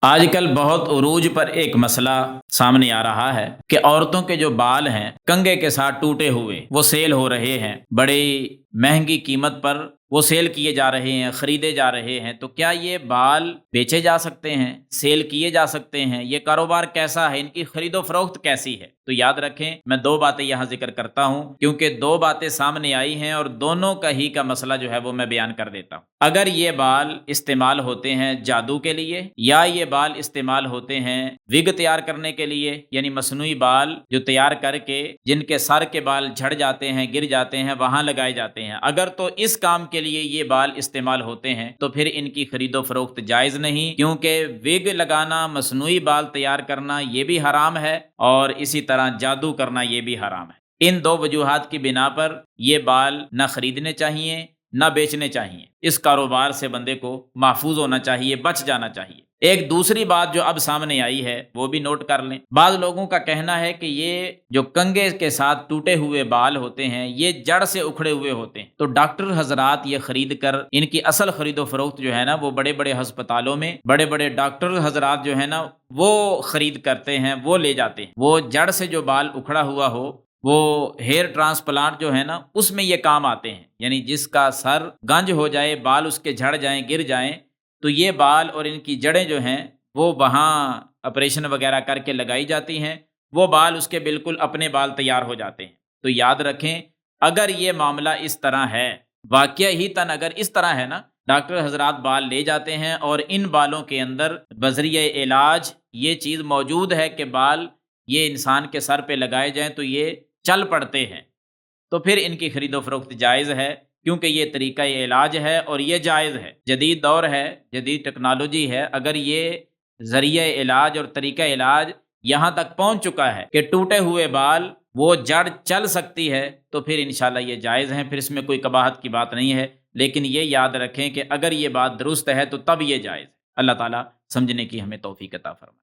آج کل بہت عروج پر ایک مسئلہ سامنے آ رہا ہے کہ عورتوں کے جو بال ہیں کنگھے کے ساتھ ٹوٹے ہوئے وہ سیل ہو رہے ہیں، بڑی مہنگی قیمت پر وہ سیل کیے جا رہے ہیں، خریدے جا رہے ہیں۔ تو کیا یہ بال بیچے جا سکتے ہیں، سیل کیے جا سکتے ہیں؟ یہ کاروبار کیسا ہے، ان کی خرید و فروخت کیسی ہے؟ تو یاد رکھیں، میں دو باتیں یہاں ذکر کرتا ہوں کیونکہ دو باتیں سامنے آئی ہیں اور دونوں کا مسئلہ جو ہے وہ میں بیان کر دیتا ہوں۔ اگر یہ بال استعمال ہوتے ہیں جادو کے لیے، یا یہ بال استعمال ہوتے ہیں وگ تیار کرنے کے لیے، یعنی مصنوعی بال جو تیار کر کے جن کے سر کے بال جھڑ جاتے ہیں، گر جاتے ہیں، وہاں لگائے جاتے ہیں، اگر تو اس کام کے لیے یہ بال استعمال ہوتے ہیں تو پھر ان کی خرید و فروخت جائز نہیں، کیونکہ وگ لگانا، مصنوعی بال تیار کرنا یہ بھی حرام ہے، اور اسی طرح جادو کرنا یہ بھی حرام ہے۔ ان دو وجوہات کی بنا پر یہ بال نہ خریدنے چاہیے نہ بیچنے چاہیے۔ اس کاروبار سے بندے کو محفوظ ہونا چاہیے، بچ جانا چاہیے۔ ایک دوسری بات جو اب سامنے آئی ہے وہ بھی نوٹ کر لیں۔ بعض لوگوں کا کہنا ہے کہ یہ جو کنگھے کے ساتھ ٹوٹے ہوئے بال ہوتے ہیں یہ جڑ سے اکھڑے ہوئے ہوتے ہیں، تو ڈاکٹر حضرات یہ خرید کر ان کی اصل خرید و فروخت جو ہے نا وہ بڑے بڑے ہسپتالوں میں بڑے بڑے ڈاکٹر حضرات جو ہے نا وہ خرید کرتے ہیں، وہ لے جاتے ہیں۔ وہ جڑ سے جو بال اکھڑا ہوا ہو، وہ ہیئر ٹرانسپلانٹ جو ہے نا اس میں یہ کام آتے ہیں، یعنی جس کا سر گنج ہو جائے، بال اس کے جھڑ جائیں، گر جائیں، تو یہ بال اور ان کی جڑیں جو ہیں وہ وہاں آپریشن وغیرہ کر کے لگائی جاتی ہیں، وہ بال اس کے بالکل اپنے بال تیار ہو جاتے ہیں۔ تو یاد رکھیں، اگر یہ معاملہ اس طرح ہے، واقعہ ہی تن اگر اس طرح ہے نا، ڈاکٹر حضرات بال لے جاتے ہیں اور ان بالوں کے اندر بذریعہ علاج یہ چیز موجود ہے کہ بال یہ انسان کے سر پہ لگائے جائیں تو یہ چل پڑتے ہیں، تو پھر ان کی خرید و فروخت جائز ہے، کیونکہ یہ طریقہ علاج ہے اور یہ جائز ہے۔ جدید دور ہے، جدید ٹیکنالوجی ہے، اگر یہ ذریعہ علاج اور طریقہ علاج یہاں تک پہنچ چکا ہے کہ ٹوٹے ہوئے بال وہ جڑ چل سکتی ہے، تو پھر انشاءاللہ یہ جائز ہیں، پھر اس میں کوئی قباحت کی بات نہیں ہے۔ لیکن یہ یاد رکھیں کہ اگر یہ بات درست ہے تو تب یہ جائز ہے۔ اللہ تعالیٰ سمجھنے کی ہمیں توفیق عطا فرمائے۔